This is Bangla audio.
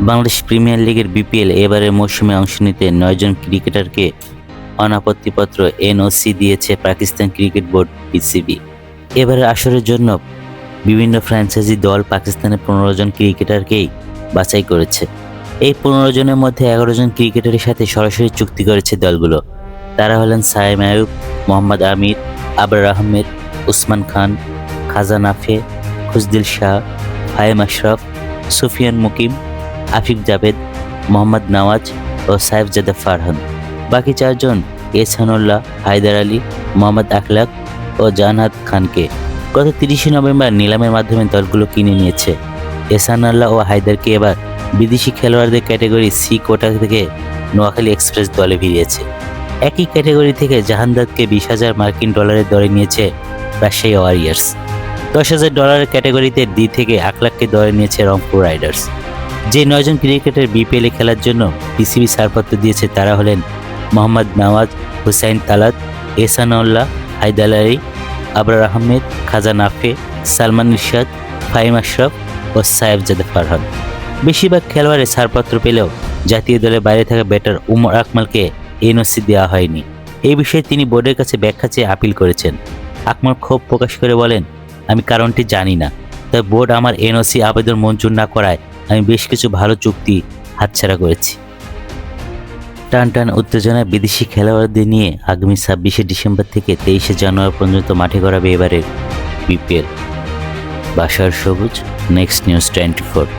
বাংলাদেশ প্রিমিয়ার লিগের বিপিএল এবারের মৌসুমে অংশ নিতে 9 জন ক্রিকেটারকে অনাপত্তিপত্র এনওসি দিয়েছে পাকিস্তান ক্রিকেট বোর্ড পিসিবি। এবারের আসরের জন্য বিভিন্ন ফ্র্যাঞ্চাইজি দল পাকিস্তানের 15 জন ক্রিকেটারকেই বাছাই করেছে। এই 15 জনের মধ্যে 11 জন ক্রিকেটারের সাথে সরাসরি চুক্তি করেছে দলগুলো। তারা হলেন সায়েম আয়ুব, মোহাম্মদ আমির, আবরার আহমেদ, উসমান খান, খাজা নাফে, খুজদিল শাহ, ফাহিম আশরাফ, সুফিয়ান মুকিম, আফিফ জাভেদ, মোহাম্মদ নওয়াজ ও সাইফজাদা ফারহান। বাকি 4 জন এহসানুল্লাহ, হায়দার আলী, মোহাম্মদ আখলাক ও জাহানাত খানকে গত 30 নভেম্বর নিলামের মাধ্যমে দলগুলো কিনে নিয়েছে। এহসানুল্লাহ ও হায়দারকে এবার বিদেশি খেলোয়াড়দের ক্যাটাগরি সি কোটা থেকে নোয়াখালী এক্সপ্রেস দলে ভিড়িয়েছে। একই ক্যাটাগরি থেকে জাহানদাতকে 20,000 মার্কিন ডলারের দলে নিয়েছে রাজশাহী ওয়ারিয়ার্স। $10,000 ক্যাটাগরিতে ডি থেকে আখলাককে দলে নিয়েছে রংপুর রাইডার্স। যে 9 জন ক্রিকেটার বিপিএলে খেলার জন্য পিসিবি ছাড়পত্র দিয়েছে তারা হলেন মোহাম্মদ নওয়াজ, হুসাইন তালাত, এহসানুল্লাহ, হায়দার আলী, আবরার আহমেদ, খাজা নাফে, সালমান ইরশাদ, ফাহিম আশরাফ ও সাইফজাদা ফারহান। বেশিরভাগ খেলোয়াড়ের ছাড়পত্র পেলেও জাতীয় দলের বাইরে থাকা ব্যাটার উমর আকমালকে এনওসি দেওয়া হয়নি। এই বিষয়ে তিনি বোর্ডের কাছে ব্যাখ্যা চেয়ে আপিল করেছেন। আকমাল ক্ষোভ প্রকাশ করে বলেন, আমি কারণটি জানি না, তবে বোর্ড আমার এনওসি আবেদন মঞ্জুর না করায় আমি বেশ কিছু ভালো চুক্তি হাতছাড়া করেছি। টান উত্তেজনায় বিদেশি খেলোয়াড়দের নিয়ে আগামী 26শে ডিসেম্বর থেকে 23শে জানুয়ারি পর্যন্ত মাঠে গড়াবে এবারের বিপিএল। বাশার সবুজ, নেক্সট নিউজ 24।